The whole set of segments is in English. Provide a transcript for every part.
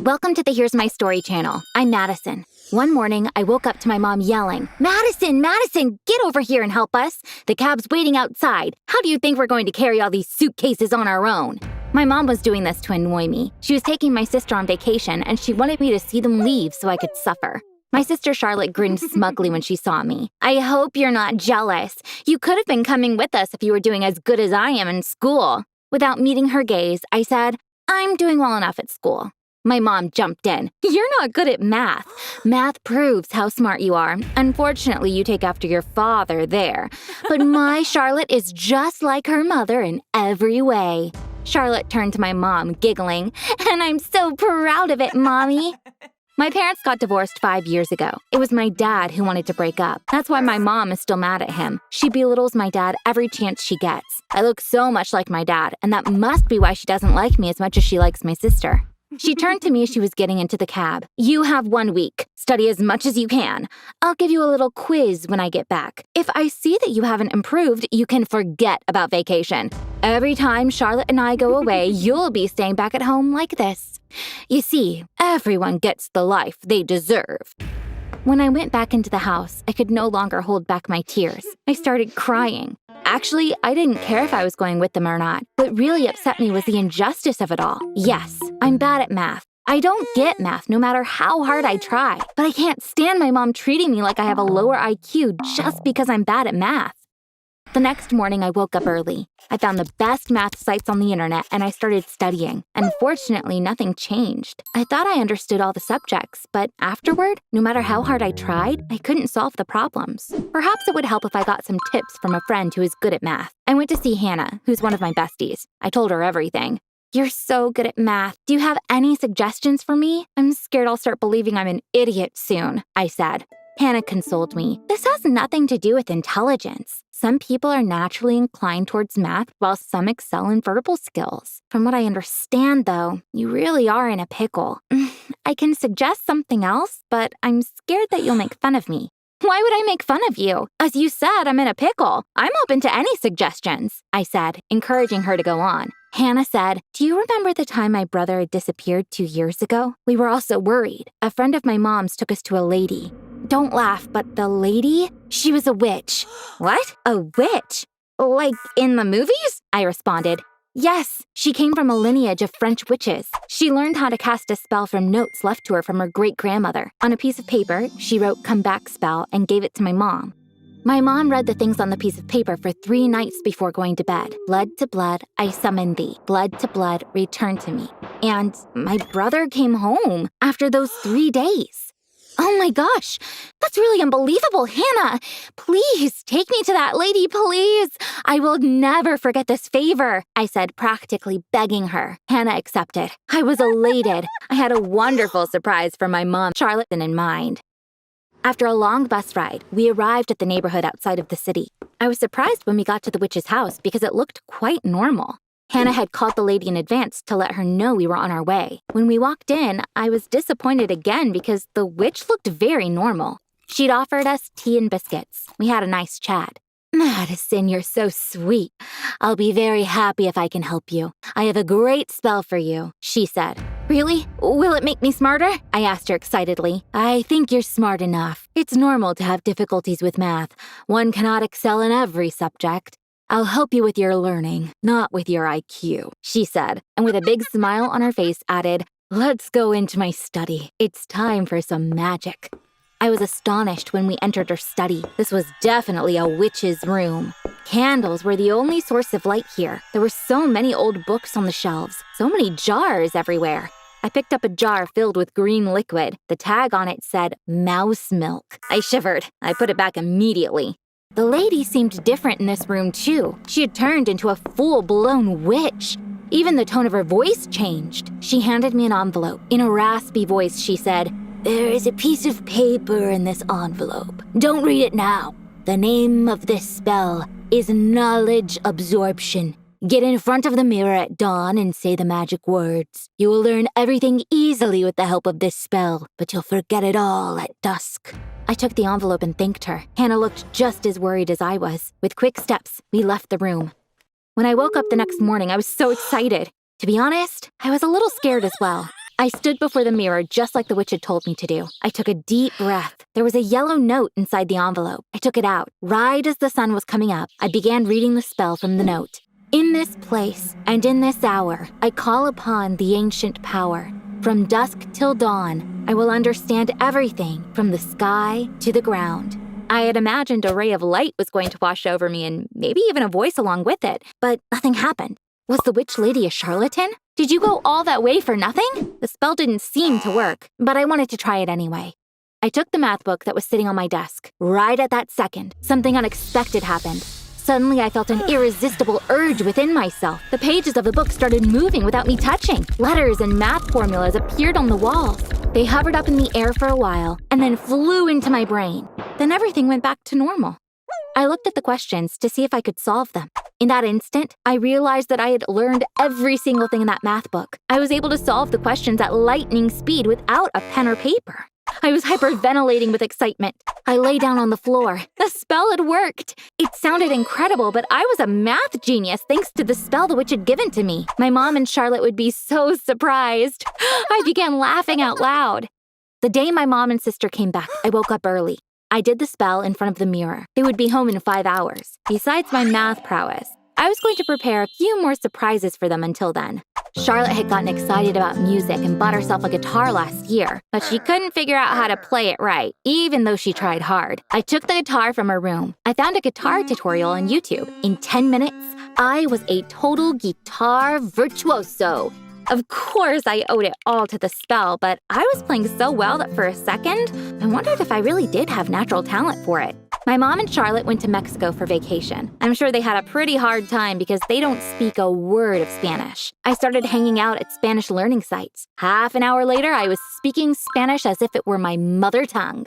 Welcome to the Here's My Story channel. I'm Madison. One morning, I woke up to my mom yelling, Madison, Madison, get over here and help us. The cab's waiting outside. How do you think we're going to carry all these suitcases on our own? My mom was doing this to annoy me. She was taking my sister on vacation, and she wanted me to see them leave so I could suffer. My sister Charlotte grinned smugly when she saw me. I hope you're not jealous. You could have been coming with us if you were doing as good as I am in school. Without meeting her gaze, I said, I'm doing well enough at school. My mom jumped in. You're not good at math. Math proves how smart you are. Unfortunately, you take after your father there. But my Charlotte is just like her mother in every way. Charlotte turned to my mom, giggling, and I'm so proud of it, Mommy. My parents got divorced 5 years ago. It was my dad who wanted to break up. That's why my mom is still mad at him. She belittles my dad every chance she gets. I look so much like my dad, and that must be why she doesn't like me as much as she likes my sister. She turned to me as she was getting into the cab. You have 1 week. Study as much as you can. I'll give you a little quiz when I get back. If I see that you haven't improved, you can forget about vacation. Every time Charlotte and I go away, you'll be staying back at home like this. You see, everyone gets the life they deserve. When I went back into the house, I could no longer hold back my tears. I started crying. Actually, I didn't care if I was going with them or not. What really upset me was the injustice of it all. Yes, I'm bad at math. I don't get math no matter how hard I try. But I can't stand my mom treating me like I have a lower IQ just because I'm bad at math. The next morning, I woke up early. I found the best math sites on the internet and I started studying. Unfortunately, nothing changed. I thought I understood all the subjects, but afterward, no matter how hard I tried, I couldn't solve the problems. Perhaps it would help if I got some tips from a friend who is good at math. I went to see Hannah, who's one of my besties. I told her everything. You're so good at math. Do you have any suggestions for me? I'm scared I'll start believing I'm an idiot soon, I said. Hannah consoled me. This has nothing to do with intelligence. Some people are naturally inclined towards math, while some excel in verbal skills. From what I understand, though, you really are in a pickle. I can suggest something else, but I'm scared that you'll make fun of me. Why would I make fun of you? As you said, I'm in a pickle. I'm open to any suggestions, I said, encouraging her to go on. Hannah said, do you remember the time my brother had disappeared 2 years ago? We were all so worried. A friend of my mom's took us to a lady. Don't laugh, but the lady? She was a witch. What? A witch? Like in the movies? I responded. Yes, she came from a lineage of French witches. She learned how to cast a spell from notes left to her from her great-grandmother. On a piece of paper, she wrote "come back" spell and gave it to my mom. My mom read the things on the piece of paper for 3 nights before going to bed. Blood to blood, I summon thee. Blood to blood, return to me. And my brother came home after those 3 days. Oh my gosh, that's really unbelievable, Hannah. Please take me to that lady, please. I will never forget this favor, I said, practically begging her. Hannah accepted. I was elated. I had a wonderful surprise for my mom, Charlotte, in mind. After a long bus ride, we arrived at the neighborhood outside of the city. I was surprised when we got to the witch's house because it looked quite normal. Hannah had called the lady in advance to let her know we were on our way. When we walked in, I was disappointed again because the witch looked very normal. She'd offered us tea and biscuits. We had a nice chat. Madison, you're so sweet. I'll be very happy if I can help you. I have a great spell for you, she said. Really? Will it make me smarter? I asked her excitedly. I think you're smart enough. It's normal to have difficulties with math. One cannot excel in every subject. I'll help you with your learning, not with your IQ, she said, and with a big smile on her face added, let's go into my study. It's time for some magic. I was astonished when we entered her study. This was definitely a witch's room. Candles were the only source of light here. There were so many old books on the shelves, so many jars everywhere. I picked up a jar filled with green liquid. The tag on it said, mouse milk. I shivered. I put it back immediately. The lady seemed different in this room, too. She had turned into a full-blown witch. Even the tone of her voice changed. She handed me an envelope. In a raspy voice, she said, there is a piece of paper in this envelope. Don't read it now. The name of this spell is knowledge absorption. Get in front of the mirror at dawn and say the magic words. You will learn everything easily with the help of this spell, but you'll forget it all at dusk. I took the envelope and thanked her. Hannah looked just as worried as I was. With quick steps, we left the room. When I woke up the next morning, I was so excited. To be honest, I was a little scared as well. I stood before the mirror just like the witch had told me to do. I took a deep breath. There was a yellow note inside the envelope. I took it out. Right as the sun was coming up, I began reading the spell from the note. In this place and in this hour, I call upon the ancient power. From dusk till dawn, I will understand everything from the sky to the ground. I had imagined a ray of light was going to wash over me and maybe even a voice along with it, but nothing happened. Was the witch lady a charlatan? Did you go all that way for nothing? The spell didn't seem to work, but I wanted to try it anyway. I took the math book that was sitting on my desk. Right at that second, something unexpected happened. Suddenly, I felt an irresistible urge within myself. The pages of the book started moving without me touching. Letters and math formulas appeared on the walls. They hovered up in the air for a while and then flew into my brain. Then everything went back to normal. I looked at the questions to see if I could solve them. In that instant, I realized that I had learned every single thing in that math book. I was able to solve the questions at lightning speed without a pen or paper. I was hyperventilating with excitement. I lay down on the floor. The spell had worked. It sounded incredible, but I was a math genius thanks to the spell the witch had given to me. My mom and Charlotte would be so surprised. I began laughing out loud. The day my mom and sister came back, I woke up early. I did the spell in front of the mirror. They would be home in 5 hours. Besides my math prowess, I was going to prepare a few more surprises for them until then. Charlotte had gotten excited about music and bought herself a guitar last year, but she couldn't figure out how to play it right, even though she tried hard. I took the guitar from her room. I found a guitar tutorial on YouTube. In 10 minutes, I was a total guitar virtuoso. Of course, I owed it all to the spell, but I was playing so well that for a second, I wondered if I really did have natural talent for it. My mom and Charlotte went to Mexico for vacation. I'm sure they had a pretty hard time because they don't speak a word of Spanish. I started hanging out at Spanish learning sites. Half an hour later, I was speaking Spanish as if it were my mother tongue.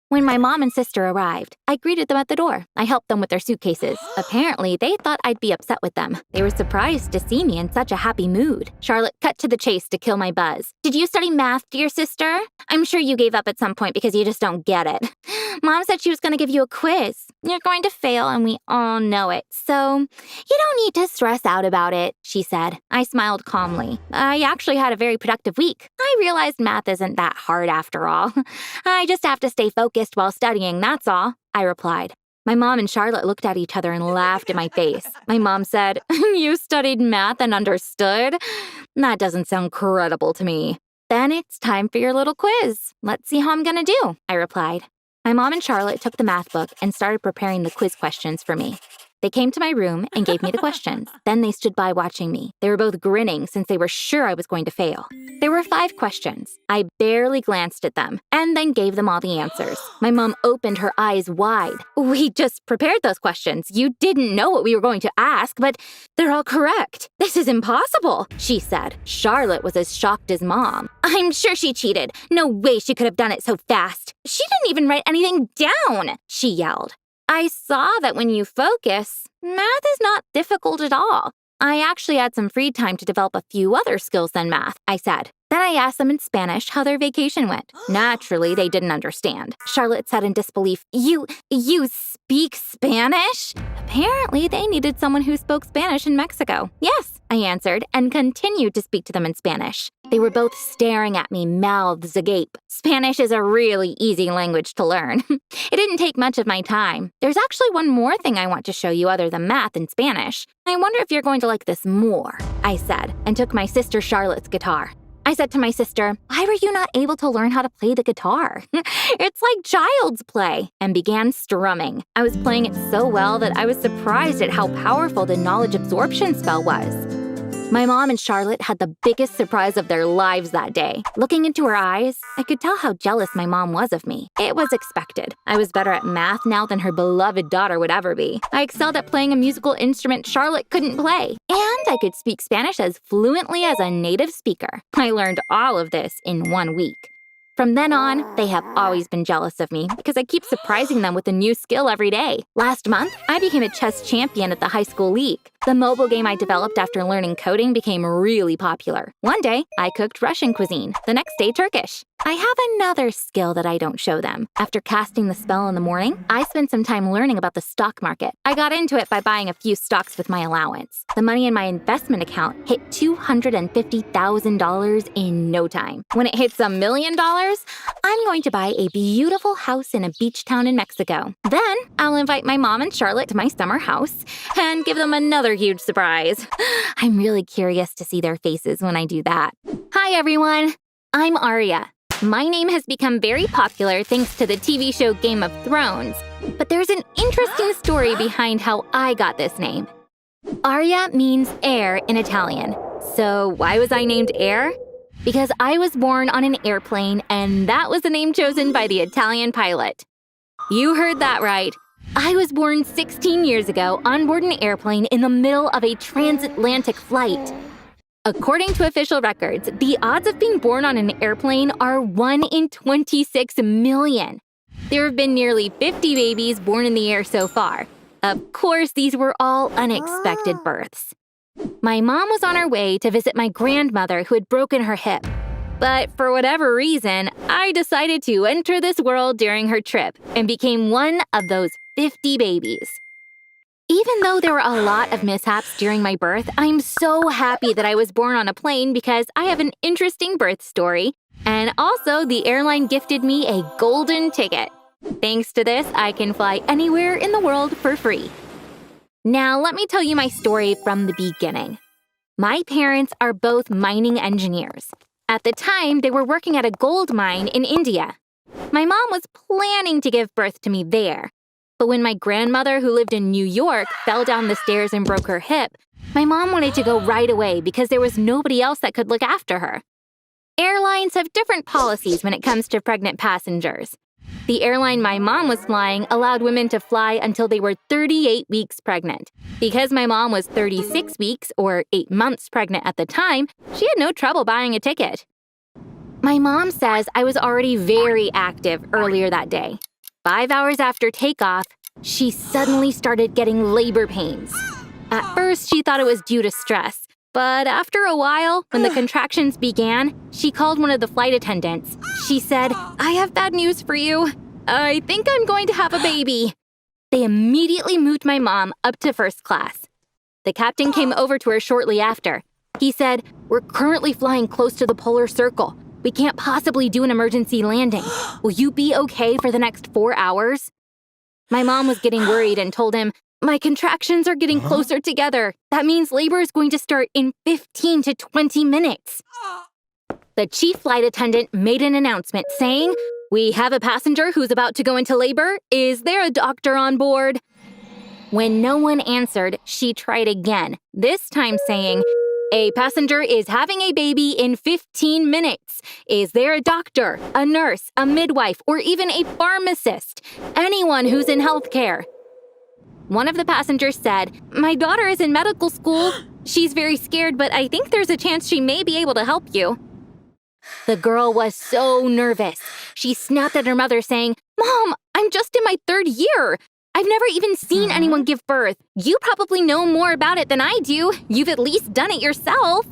When my mom and sister arrived, I greeted them at the door. I helped them with their suitcases. Apparently, they thought I'd be upset with them. They were surprised to see me in such a happy mood. Charlotte cut to the chase to kill my buzz. Did you study math, dear sister? I'm sure you gave up at some point because you just don't get it. Mom said she was going to give you a quiz. You're going to fail, and we all know it. So you don't need to stress out about it, she said. I smiled calmly. I actually had a very productive week. I realized math isn't that hard after all. I just have to stay focused while studying, that's all, I replied. My mom and Charlotte looked at each other and laughed in my face. My mom said, You studied math and understood? That doesn't sound credible to me. Then it's time for your little quiz. Let's see how I'm gonna do, I replied. My mom and Charlotte took the math book and started preparing the quiz questions for me. They came to my room and gave me the questions. Then they stood by watching me. They were both grinning since they were sure I was going to fail. There were 5 questions. I barely glanced at them and then gave them all the answers. My mom opened her eyes wide. We just prepared those questions. You didn't know what we were going to ask, but they're all correct. This is impossible, she said. Charlotte was as shocked as Mom. I'm sure she cheated. No way she could have done it so fast. She didn't even write anything down, she yelled. I saw that when you focus, math is not difficult at all. I actually had some free time to develop a few other skills than math, I said. Then I asked them in Spanish how their vacation went. Naturally, they didn't understand. Charlotte said in disbelief, You speak Spanish? Apparently, they needed someone who spoke Spanish in Mexico. Yes, I answered, and continued to speak to them in Spanish. They were both staring at me, mouths agape. Spanish is a really easy language to learn. It didn't take much of my time. There's actually one more thing I want to show you other than math and Spanish. I wonder if you're going to like this more, I said, and took my sister Charlotte's guitar. I said to my sister, Why were you not able to learn how to play the guitar? It's like child's play, and began strumming. I was playing it so well that I was surprised at how powerful the knowledge absorption spell was. My mom and Charlotte had the biggest surprise of their lives that day. Looking into her eyes, I could tell how jealous my mom was of me. It was expected. I was better at math now than her beloved daughter would ever be. I excelled at playing a musical instrument Charlotte couldn't play. And I could speak Spanish as fluently as a native speaker. I learned all of this in 1 week. From then on, they have always been jealous of me because I keep surprising them with a new skill every day. Last month, I became a chess champion at the high school league. The mobile game I developed after learning coding became really popular. One day, I cooked Russian cuisine. The next day, Turkish. I have another skill that I don't show them. After casting the spell in the morning, I spent some time learning about the stock market. I got into it by buying a few stocks with my allowance. The money in my investment account hit $250,000 in no time. When it hits $1 million, I'm going to buy a beautiful house in a beach town in Mexico. Then I'll invite my mom and Charlotte to my summer house and give them another huge surprise. I'm really curious to see their faces when I do that. Hi, everyone. I'm Arya. My name has become very popular thanks to the TV show Game of Thrones, but there's an interesting story behind how I got this name. Arya means air in Italian. So why was I named Air? Because I was born on an airplane, and that was the name chosen by the Italian pilot. You heard that right. I was born 16 years ago on board an airplane in the middle of a transatlantic flight. According to official records, the odds of being born on an airplane are 1 in 26 million. There have been nearly 50 babies born in the air so far. Of course, these were all unexpected births. My mom was on her way to visit my grandmother who had broken her hip. But for whatever reason, I decided to enter this world during her trip and became one of those 50 babies. Even though there were a lot of mishaps during my birth, I'm so happy that I was born on a plane because I have an interesting birth story. And also, the airline gifted me a golden ticket. Thanks to this, I can fly anywhere in the world for free. Now, let me tell you my story from the beginning. My parents are both mining engineers. At the time, they were working at a gold mine in India. My mom was planning to give birth to me there. But when my grandmother, who lived in New York, fell down the stairs and broke her hip, my mom wanted to go right away because there was nobody else that could look after her. Airlines have different policies when it comes to pregnant passengers. The airline my mom was flying allowed women to fly until they were 38 weeks pregnant. Because my mom was 36 weeks, or 8 months pregnant at the time, she had no trouble buying a ticket. My mom says I was already very active earlier that day. 5 hours after takeoff, she suddenly started getting labor pains. At first, she thought it was due to stress, but after a while, when the contractions began, she called one of the flight attendants. She said, "I have bad news for you. I think I'm going to have a baby." They immediately moved my mom up to first class. The captain came over to her shortly after. He said, "We're currently flying close to the polar circle. We can't possibly do an emergency landing. Will you be okay for the next 4 hours?" My mom was getting worried and told him, "My contractions are getting closer together. That means labor is going to start in 15 to 20 minutes. The chief flight attendant made an announcement saying, "We have a passenger who's about to go into labor. Is there a doctor on board?" When no one answered, she tried again, this time saying, "A passenger is having a baby in 15 minutes. Is there a doctor, a nurse, a midwife, or even a pharmacist? Anyone who's in healthcare?" One of the passengers said, "My daughter is in medical school. She's very scared, but I think there's a chance she may be able to help you." The girl was so nervous. She snapped at her mother saying, "Mom, I'm just in my 3rd year. I've never even seen anyone give birth. You probably know more about it than I do. You've at least done it yourself."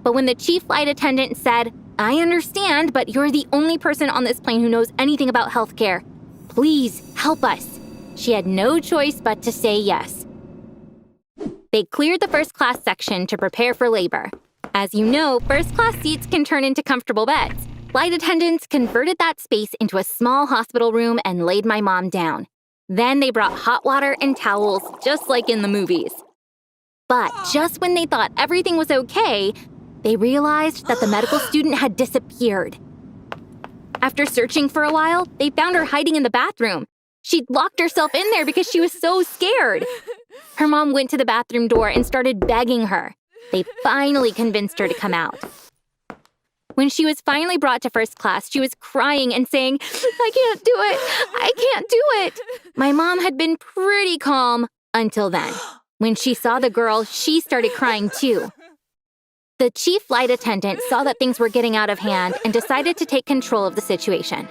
But when the chief flight attendant said, "I understand, but you're the only person on this plane who knows anything about healthcare. Please help us," she had no choice but to say yes. They cleared the first class section to prepare for labor. As you know, first class seats can turn into comfortable beds. Flight attendants converted that space into a small hospital room and laid my mom down. Then they brought hot water and towels, just like in the movies. But just when they thought everything was okay, they realized that the medical student had disappeared. After searching for a while, they found her hiding in the bathroom. She'd locked herself in there because she was so scared. Her mom went to the bathroom door and started begging her. They finally convinced her to come out. When she was finally brought to first class, she was crying and saying, "I can't do it. I can't do it." My mom had been pretty calm until then. When she saw the girl, she started crying too. The chief flight attendant saw that things were getting out of hand and decided to take control of the situation.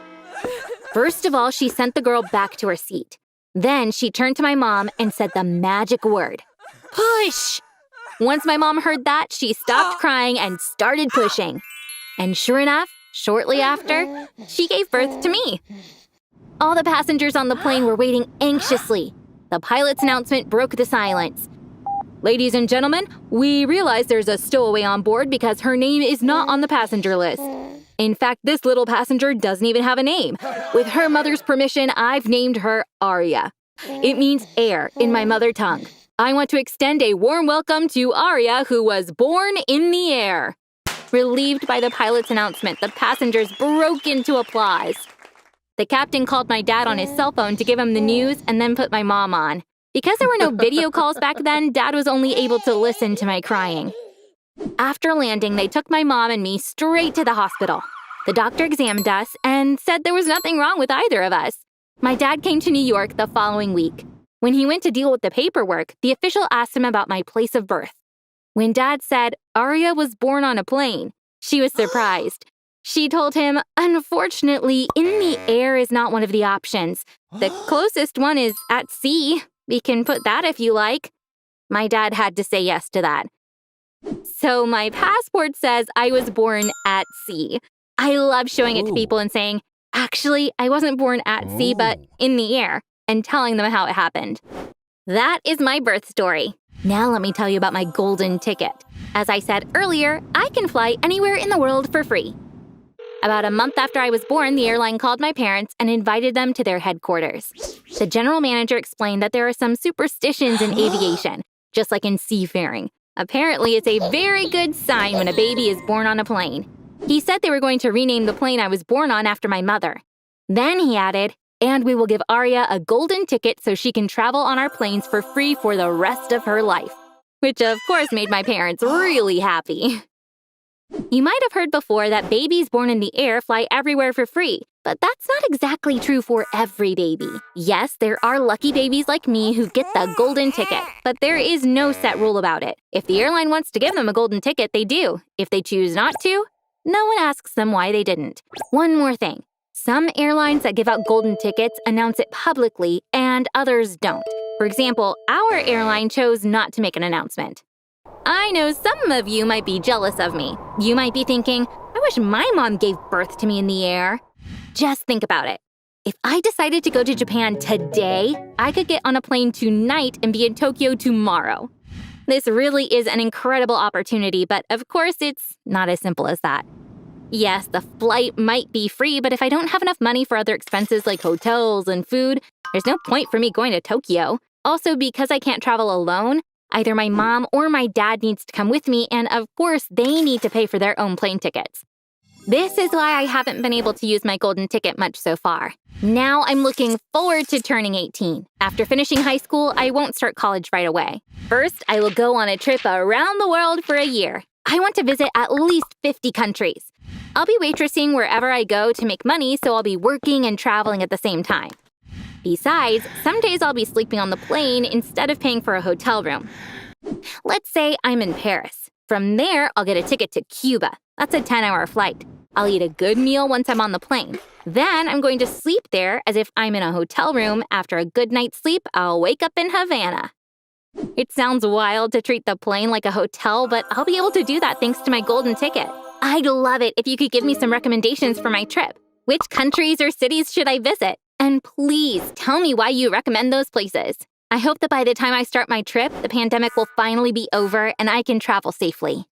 First of all, she sent the girl back to her seat. Then she turned to my mom and said the magic word, "Push!" Once my mom heard that, she stopped crying and started pushing. And sure enough, Shortly after, she gave birth to me. All the passengers on the plane were waiting anxiously. The pilot's announcement broke the silence. Ladies and gentlemen, we realize there's a stowaway on board because her name is not on the passenger list. In fact, this little passenger doesn't even have a name. With her mother's permission, I've named her Aria. It means air in my mother tongue. I want to extend a warm welcome to Aria, who was born in the air. Relieved by the pilot's announcement, the passengers broke into applause. The captain called my dad on his cell phone to give him the news and then put my mom on. Because there were no video calls back then, Dad was only able to listen to my crying. After landing, they took my mom and me straight to the hospital. The doctor examined us and said there was nothing wrong with either of us. My dad came to New York the following week. When he went to deal with the paperwork, the official asked him about my place of birth. When Dad said Aria was born on a plane, she was surprised. She told him, unfortunately, in the air is not one of the options. The closest one is at sea. We can put that if you like. My dad had to say yes to that. So my passport says I was born at sea. I love showing it to people and saying, actually, I wasn't born at sea, but in the air, and telling them how it happened. That is my birth story. Now let me tell you about my golden ticket. As I said earlier, I can fly anywhere in the world for free. About a month after I was born, the airline called my parents and invited them to their headquarters. The general manager explained that there are some superstitions in aviation, just like in seafaring. Apparently, it's a very good sign when a baby is born on a plane. He said they were going to rename the plane I was born on after my mother. Then he added, and we will give Aria a golden ticket so she can travel on our planes for free for the rest of her life. Which of course made my parents really happy. You might have heard before that babies born in the air fly everywhere for free, but that's not exactly true for every baby. Yes, there are lucky babies like me who get the golden ticket, but there is no set rule about it. If the airline wants to give them a golden ticket, they do. If they choose not to, no one asks them why they didn't. One more thing. Some airlines that give out golden tickets announce it publicly and others don't. For example, our airline chose not to make an announcement. I know some of you might be jealous of me. You might be thinking, I wish my mom gave birth to me in the air. Just think about it. If I decided to go to Japan today, I could get on a plane tonight and be in Tokyo tomorrow. This really is an incredible opportunity, but of course it's not as simple as that. Yes, the flight might be free, but if I don't have enough money for other expenses like hotels and food, there's no point for me going to Tokyo. Also, because I can't travel alone, either my mom or my dad needs to come with me, and of course, they need to pay for their own plane tickets. This is why I haven't been able to use my golden ticket much so far. Now I'm looking forward to turning 18. After finishing high school, I won't start college right away. First, I will go on a trip around the world for a year. I want to visit at least 50 countries. I'll be waitressing wherever I go to make money, so I'll be working and traveling at the same time. Besides, some days I'll be sleeping on the plane instead of paying for a hotel room. Let's say I'm in Paris. From there, I'll get a ticket to Cuba. That's a 10-hour flight. I'll eat a good meal once I'm on the plane. Then I'm going to sleep there as if I'm in a hotel room. After a good night's sleep, I'll wake up in Havana. It sounds wild to treat the plane like a hotel, but I'll be able to do that thanks to my golden ticket. I'd love it if you could give me some recommendations for my trip. Which countries or cities should I visit? And please tell me why you recommend those places. I hope that by the time I start my trip, the pandemic will finally be over and I can travel safely.